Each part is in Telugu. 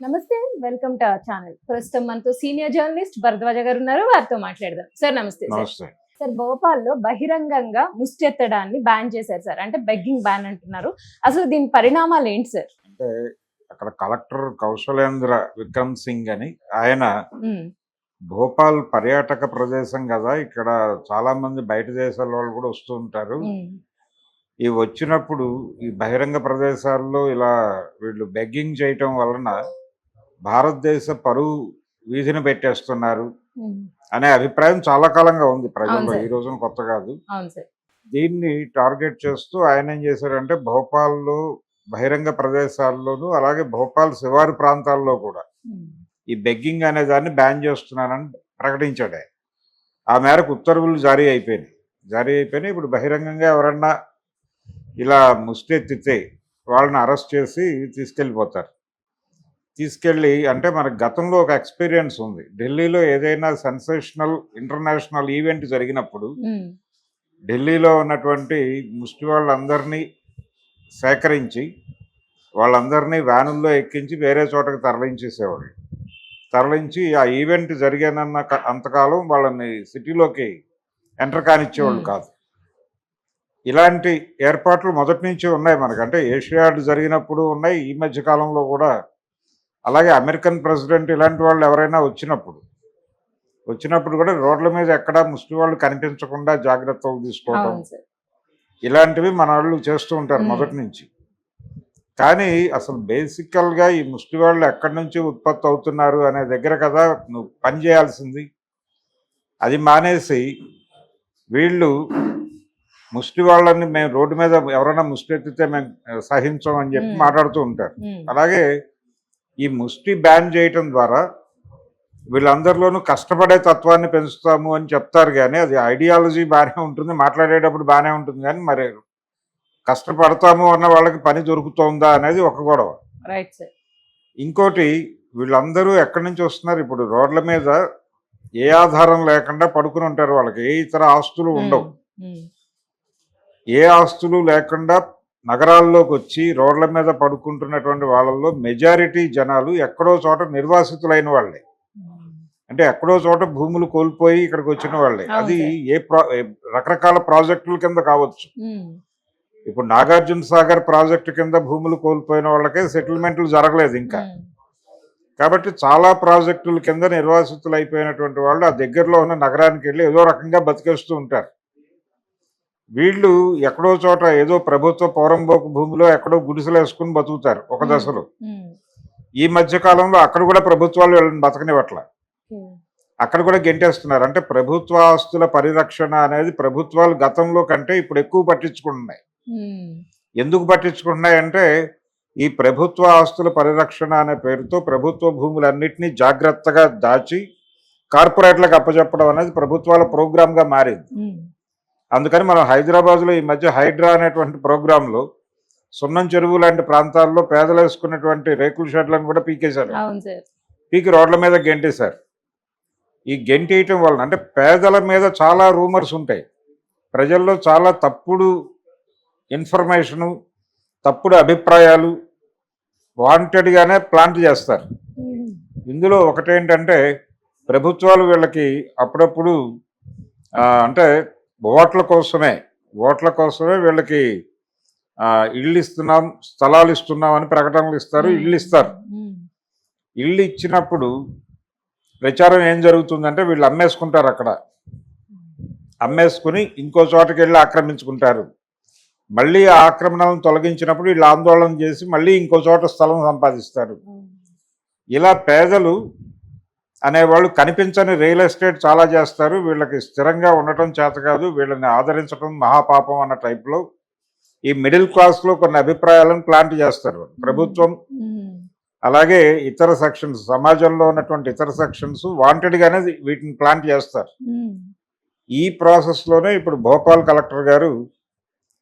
నమస్తే. Welcome to our channel. ప్రస్తుతం మనతో సీనియర్ జర్నలిస్ట్ భరద్వాజ గారు ఉన్నారు. వారితో మాట్లాడదాం. సార్ నమస్తే. నమస్తే. సార్ భోపాల్లో బహిరంగంగా ముష్టెత్తడాన్ని బ్యాన్ చేశారు సార్. అంటే బెగ్గింగ్ బ్యాన్ అంటున్నారు. అసలు దీని పరిణామాలు ఏంటి సార్? అంటే అక్కడ కలెక్టర్ కౌశలేంద్ర విక్రమ్ సింగ్ అని ఆయన భోపాల్ పర్యాటక ప్రదేశం కదా, ఇక్కడ చాలా మంది బయట దేశాల వాళ్ళు కూడా వస్తూ ఉంటారు. ఈ వచ్చినప్పుడు ఈ బహిరంగ ప్రదేశాల్లో ఇలా వీళ్ళు బెగ్గింగ్ చేయటం వలన భారతదేశ పరువు వీధిని పెట్టేస్తున్నారు అనే అభిప్రాయం చాలా కాలంగా ఉంది ప్రజల్లో. ఈ రోజున కొత్త కాదు. దీన్ని టార్గెట్ చేస్తూ ఆయన ఏం చేశారంటే భోపాల్లో బహిరంగ ప్రదేశాల్లోనూ అలాగే భోపాల్ శివారు ప్రాంతాల్లో కూడా ఈ బెగ్గింగ్ అనే దాన్ని బ్యాన్ చేస్తున్నానని ప్రకటించాడు. ఆ మేరకు ఉత్తర్వులు జారీ అయిపోయినాయి. ఇప్పుడు బహిరంగంగా ఎవరన్నా ఇలా ముష్టెత్తితే వాళ్ళని అరెస్ట్ చేసి తీసుకెళ్ళి అంటే మనకు గతంలో ఒక ఎక్స్పీరియన్స్ ఉంది. ఢిల్లీలో ఏదైనా సెన్సేషనల్ ఇంటర్నేషనల్ ఈవెంట్ జరిగినప్పుడు ఢిల్లీలో ఉన్నటువంటి ముష్టి వాళ్ళందరినీ సేకరించి వాళ్ళందరినీ వ్యానుల్లో ఎక్కించి వేరే చోటకి తరలించి ఆ ఈవెంట్ జరిగానన్న అంతకాలం వాళ్ళని సిటీలోకి ఎంటర్ కానిచ్చేవాళ్ళు కాదు. ఇలాంటి ఏర్పాట్లు మొదటి నుంచి ఉన్నాయి మనకు. అంటే ఏషియాడ్ జరిగినప్పుడు ఉన్నాయి, ఈ మధ్య కాలంలో కూడా. అలాగే అమెరికన్ ప్రెసిడెంట్ ఇలాంటి వాళ్ళు ఎవరైనా వచ్చినప్పుడు కూడా రోడ్ల మీద ఎక్కడా ముష్టి వాళ్ళు కనిపించకుండా జాగ్రత్తలు తీసుకోవడం ఇలాంటివి మన వాళ్ళు చేస్తూ ఉంటారు మొదటి నుంచి. కానీ అసలు బేసికల్గా ఈ ముష్టి వాళ్ళు ఎక్కడి నుంచి ఉత్పత్తి అవుతున్నారు అనే దగ్గర కదా నువ్వు పని చేయాల్సింది. అది మానేసి వీళ్ళు ముష్టి వాళ్ళని మేము రోడ్డు మీద ఎవరైనా ముష్టి ఎత్తితే మేము సహించం అని చెప్పి మాట్లాడుతూ ఉంటారు. అలాగే ఈ ముష్టి బ్యాన్ చేయటం ద్వారా వీళ్ళందరిలోనూ కష్టపడే తత్వాన్ని పెంచుతాము అని చెప్తారు. కానీ అది ఐడియాలజీ బాగానే ఉంటుంది, మాట్లాడేటప్పుడు బాగానే ఉంటుంది, కానీ మరి కష్టపడతాము అన్న వాళ్ళకి పని దొరుకుతుందా అనేది ఒక గొడవ. ఇంకోటి, వీళ్ళందరూ ఎక్కడి నుంచి వస్తున్నారు? ఇప్పుడు రోడ్ల మీద ఏ ఆధారం లేకుండా పడుకుని ఉంటారు. వాళ్ళకి ఏ ఇతర ఆస్తులు ఉండవు. ఏ ఆస్తులు లేకుండా నగరాల్లోకి వచ్చి రోడ్ల మీద పడుకుంటున్నటువంటి వాళ్ళల్లో మెజారిటీ జనాలు ఎక్కడో చోట నిర్వాసితులైన వాళ్ళే. అంటే ఎక్కడో చోట భూములు కోల్పోయి ఇక్కడికి వచ్చిన వాళ్ళే. అది రకరకాల ప్రాజెక్టుల కింద కావచ్చు. ఇప్పుడు నాగార్జున సాగర్ ప్రాజెక్టు కింద భూములు కోల్పోయిన వాళ్ళకే సెటిల్మెంట్లు జరగలేదు ఇంకా. కాబట్టి చాలా ప్రాజెక్టుల కింద నిర్వాసితులు అయిపోయినటువంటి వాళ్ళు ఆ దగ్గరలో ఉన్న నగరానికి వెళ్ళి ఏదో రకంగా బతికేస్తూ ఉంటారు. వీళ్ళు ఎక్కడో చోట ఏదో ప్రభుత్వ పౌరంబోకు భూమిలో ఎక్కడో గుడిసెలు వేసుకుని బతుకుతారు ఒక దశలో. ఈ మధ్య కాలంలో అక్కడ కూడా ప్రభుత్వాలు వీళ్ళని బతకనివ్వట్ల, అక్కడ కూడా గెంటేస్తున్నారు. అంటే ప్రభుత్వ ఆస్తుల పరిరక్షణ అనేది ప్రభుత్వాలు గతంలో కంటే ఇప్పుడు ఎక్కువ పట్టించుకుంటున్నాయి. ఎందుకు పట్టించుకుంటున్నాయి అంటే ఈ ప్రభుత్వ ఆస్తుల పరిరక్షణ అనే పేరుతో ప్రభుత్వ భూములన్నింటినీ జాగ్రత్తగా దాచి కార్పొరేట్లకు అప్పచెప్పడం అనేది ప్రభుత్వాల ప్రోగ్రామ్గా మారింది. అందుకని మనం హైదరాబాద్లో ఈ మధ్య హైడ్రా అనేటువంటి ప్రోగ్రాంలో సున్నం చెరువు లాంటి ప్రాంతాల్లో పేదలు వేసుకున్నటువంటి రేకుల షెడ్లను కూడా పీకేశారు. పీకి రోడ్ల మీద గెంటేశారు. ఈ గెంటేయటం వలన అంటే పేదల మీద చాలా రూమర్స్ ఉంటాయి, ప్రజల్లో చాలా తప్పుడు ఇన్ఫర్మేషను, తప్పుడు అభిప్రాయాలు వాంటెడ్గానే ప్లాంట్ చేస్తారు. ఇందులో ఒకటేంటంటే ప్రభుత్వాలు వీళ్ళకి అప్పుడప్పుడు అంటే ఓట్ల కోసమే వీళ్ళకి ఇళ్ళు ఇస్తున్నాం, స్థలాలు ఇస్తున్నాం అని ప్రకటనలు ఇస్తారు, ఇళ్ళు ఇచ్చినప్పుడు ప్రచారం ఏం జరుగుతుందంటే వీళ్ళు అమ్మేసుకుంటారు. అక్కడ అమ్మేసుకుని ఇంకో చోటకి వెళ్ళి ఆక్రమించుకుంటారు. మళ్ళీ ఆ ఆక్రమణలను తొలగించినప్పుడు వీళ్ళు ఆందోళన చేసి మళ్ళీ ఇంకో చోట స్థలం సంపాదిస్తారు. ఇలా పేదలు అనేవాళ్ళు కనిపించని రియల్ ఎస్టేట్ చాలా చేస్తారు. వీళ్ళకి స్థిరంగా ఉండటం చేత కాదు, వీళ్ళని ఆదరించడం మహాపాపం అన్న టైప్లో ఈ మిడిల్ క్లాస్లో కొన్ని అభిప్రాయాలను ప్లాంట్ చేస్తారు ప్రభుత్వం. అలాగే ఇతర సెక్షన్స్, సమాజంలో ఉన్నటువంటి ఇతర సెక్షన్స్ వాంటెడ్గానే వీటిని ప్లాంట్ చేస్తారు. ఈ ప్రాసెస్లోనే ఇప్పుడు భోపాల్ కలెక్టర్ గారు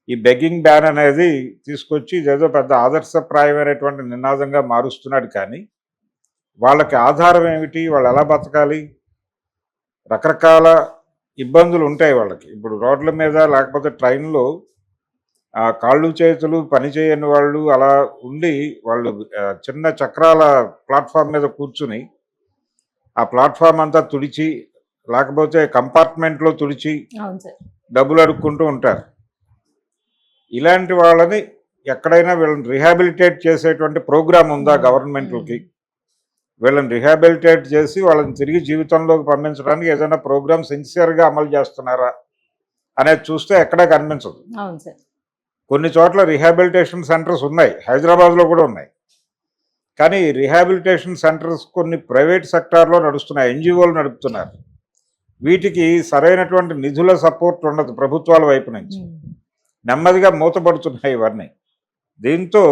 ఈ బెగ్గింగ్ బ్యాన్ అనేది తీసుకొచ్చి ఇదేదో పెద్ద ఆదర్శప్రాయమైనటువంటి నినాదంగా మారుస్తున్నాడు. కానీ వాళ్ళకి ఆధారం ఏమిటి? వాళ్ళు ఎలా బతకాలి? రకరకాల ఇబ్బందులు ఉంటాయి వాళ్ళకి. ఇప్పుడు రోడ్ల మీద లేకపోతే ట్రైన్లో ఆ కాళ్ళు చేతులు పని చేయని వాళ్ళు అలా ఉండి వాళ్ళు చిన్న చక్రాల ప్లాట్ఫామ్ మీద కూర్చుని ఆ ప్లాట్ఫామ్ అంతా తుడిచి లేకపోతే కంపార్ట్మెంట్లో తుడిచి అవును సార్. డబ్బులు అడుక్కుంటూ ఉంటారు. ఇలాంటి వాళ్ళని ఎక్కడైనా వీళ్ళని రిహాబిలిటేట్ చేసేటువంటి ప్రోగ్రామ్ ఉందా గవర్నమెంట్లకి? వీళ్ళని రిహాబిలిటేట్ చేసి వాళ్ళని తిరిగి జీవితంలోకి పంపించడానికి ఏదైనా ప్రోగ్రామ్ సిన్సియర్గా అమలు చేస్తున్నారా అనేది చూస్తే ఎక్కడా కనిపించదు. అవును సార్. కొన్ని చోట్ల రిహాబిలిటేషన్ సెంటర్స్ ఉన్నాయి, హైదరాబాద్లో కూడా ఉన్నాయి. కానీ రిహాబిలిటేషన్ సెంటర్స్ కొన్ని ప్రైవేట్ సెక్టార్లో నడుస్తున్నాయి, ఎన్జిఓలు నడుపుతున్నారు. వీటికి సరైనటువంటి నిధుల సపోర్ట్ ఉండదు ప్రభుత్వాల వైపు నుంచి. నెమ్మదిగా మూతపడుతున్నాయి ఇవన్నీ. దీంతో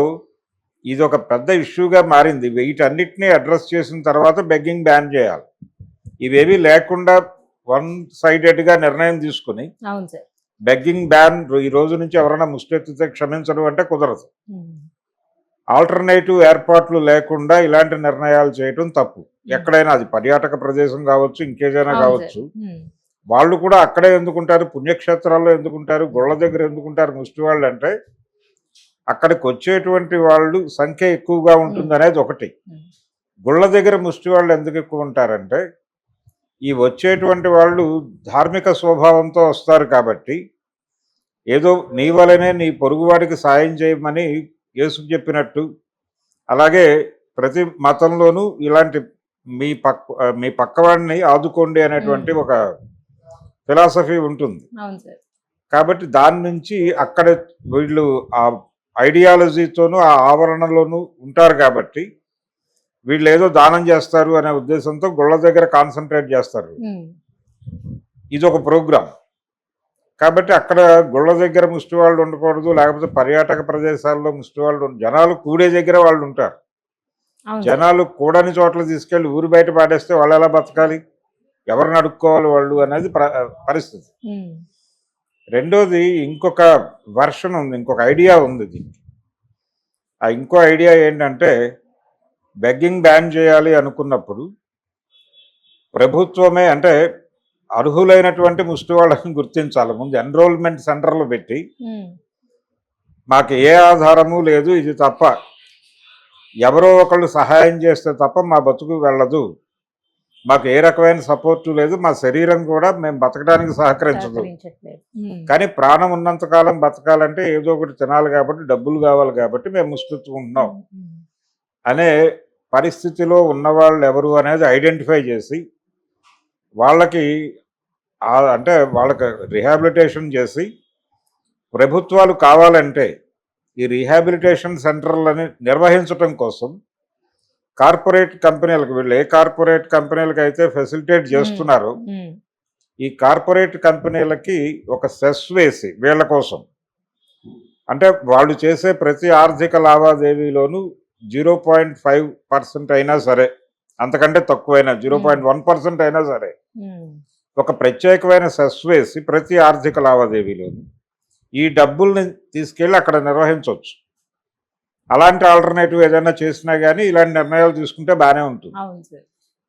ఇది ఒక పెద్ద ఇష్యూగా మారింది. వీటన్నిటినీ అడ్రస్ చేసిన తర్వాత బెగ్గింగ్ బ్యాన్ చేయాలి. ఇవేవి లేకుండా వన్ సైడెడ్గా నిర్ణయం తీసుకుని అవును సార్. బెగ్గింగ్ బ్యాన్ ఈ రోజు నుంచి ఎవరైనా ముష్టెత్తితే క్షమించడం అంటే కుదరదు. ఆల్టర్నేటివ్ ఏర్పాట్లు లేకుండా ఇలాంటి నిర్ణయాలు చేయటం తప్పు. ఎక్కడైనా అది పర్యాటక ప్రదేశం కావచ్చు, ఇంకేదైనా కావచ్చు. వాళ్ళు కూడా అక్కడే ఎందుకుంటారు, పుణ్యక్షేత్రాల్లో ఎందుకుంటారు, గుళ్ళ దగ్గర ఎందుకుంటారు ముష్టి వాళ్ళు అంటే అక్కడికి వచ్చేటువంటి వాళ్ళు సంఖ్య ఎక్కువగా ఉంటుంది అనేది ఒకటి. గుళ్ళ దగ్గర ముష్టి వాళ్ళు ఎందుకు ఎక్కువ ఉంటారంటే ఈ వచ్చేటువంటి వాళ్ళు ధార్మిక స్వభావంతో వస్తారు కాబట్టి ఏదో నీ వలనే నీ పొరుగువాడికి సాయం చేయమని యేసు చెప్పినట్టు, అలాగే ప్రతి మతంలోనూ ఇలాంటి మీ పక్కవాడిని ఆదుకోండి అనేటువంటి ఒక ఫిలాసఫీ ఉంటుంది. కాబట్టి దాని నుంచి అక్కడ వీళ్ళు ఆ ఐడియాలజీతోనూ ఆ ఆవరణలోనూ ఉంటారు కాబట్టి వీళ్ళు ఏదో దానం చేస్తారు అనే ఉద్దేశంతో గుళ్ళ దగ్గర కాన్సన్ట్రేట్ చేస్తారు. ఇది ఒక ప్రోగ్రాం కాబట్టి అక్కడ గుళ్ళ దగ్గర ముష్టి వాళ్ళు ఉండకూడదు, లేకపోతే పర్యాటక ప్రదేశాల్లో ముష్టి వాళ్ళు జనాలు కూడే దగ్గర వాళ్ళు ఉంటారు. జనాలు కూడని చోట్ల తీసుకెళ్ళి ఊరు బయట పాడేస్తే వాళ్ళు ఎలా బతకాలి, ఎవరిని అడుక్కోవాలి వాళ్ళు అనేది పరిస్థితి. రెండోది ఇంకొక వర్షన్ ఉంది, ఇంకొక ఐడియా ఉంది దీనికి. ఆ ఇంకో ఐడియా ఏంటంటే బెగ్గింగ్ బ్యాన్ చేయాలి అనుకున్నప్పుడు ప్రభుత్వమే అంటే అర్హులైనటువంటి ముష్టి వాళ్ళని గుర్తించాలి. ముందు ఎన్రోల్మెంట్ సెంటర్లు పెట్టి మాకు ఏ ఆధారము లేదు, ఇది తప్ప ఎవరో ఒకళ్ళు సహాయం చేస్తే తప్ప మా బతుకు వెళ్ళదు, మాకు ఏ రకమైన సపోర్టు లేదు, మా శరీరం కూడా మేము బతకడానికి సహకరించదు, కానీ ప్రాణం ఉన్నంతకాలం బతకాలంటే ఏదో ఒకటి తినాలి కాబట్టి డబ్బులు కావాలి కాబట్టి మేము ముష్టించుకుంటున్నాం అనే పరిస్థితిలో ఉన్నవాళ్ళు ఎవరు అనేది ఐడెంటిఫై చేసి వాళ్ళకి అంటే వాళ్ళకి రిహాబిలిటేషన్ చేసి ప్రభుత్వాలు కావాలంటే ఈ రిహాబిలిటేషన్ సెంటర్లని నిర్వహించడం కోసం కార్పొరేట్ కంపెనీలకు, వీళ్ళు ఏ కార్పొరేట్ కంపెనీలకు అయితే ఫెసిలిటేట్ చేస్తున్నారో ఈ కార్పొరేట్ కంపెనీలకి ఒక సెస్ వేసి వీళ్ళ కోసం అంటే వాళ్ళు చేసే ప్రతి ఆర్థిక లావాదేవీలోనూ 0.5% అయినా సరే, అంతకంటే తక్కువైనా 0.1% అయినా సరే ఒక ప్రత్యేకమైన సెస్ వేసి ప్రతి ఆర్థిక లావాదేవీలోనూ ఈ డబ్బుల్ని తీసుకెళ్ళి అక్కడ నిర్వహించవచ్చు. అలాంటి ఆల్టర్నేటివ్ ఏదైనా చేసినా కానీ ఇలాంటి నిర్ణయాలు తీసుకుంటే బాగానే ఉంటుంది.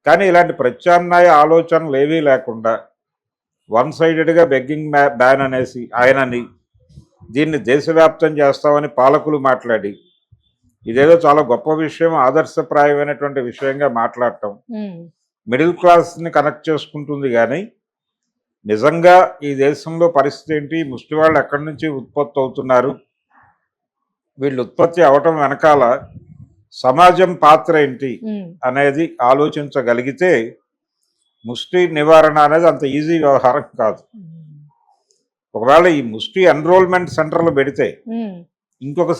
కానీ ఇలాంటి ప్రత్యామ్నాయ ఆలోచనలు ఏవీ లేకుండా వన్ సైడెడ్గా బెగ్గింగ్ బ్యాన్ అనేసి ఆయనని దీన్ని దేశవ్యాప్తం చేస్తామని పాలకులు మాట్లాడి ఇదేదో చాలా గొప్ప విషయం, ఆదర్శప్రాయమైనటువంటి విషయంగా మాట్లాడటం మిడిల్ క్లాస్ని కనెక్ట్ చేసుకుంటుంది. కానీ నిజంగా ఈ దేశంలో పరిస్థితి ఏంటి, ముష్టి వాళ్ళు ఎక్కడి నుంచి ఉత్పత్తి అవుతున్నారు, వీళ్ళు ఉత్పత్తి అవటం వెనకాల సమాజం పాత్ర ఏంటి అనేది ఆలోచించగలిగితే ముష్టి నివారణ అనేది అంత ఈజీ వ్యవహారం కాదు. ఒకవేళ ఈ ముష్టి ఎన్రోల్మెంట్ సెంటర్లు పెడితే ఇంకొక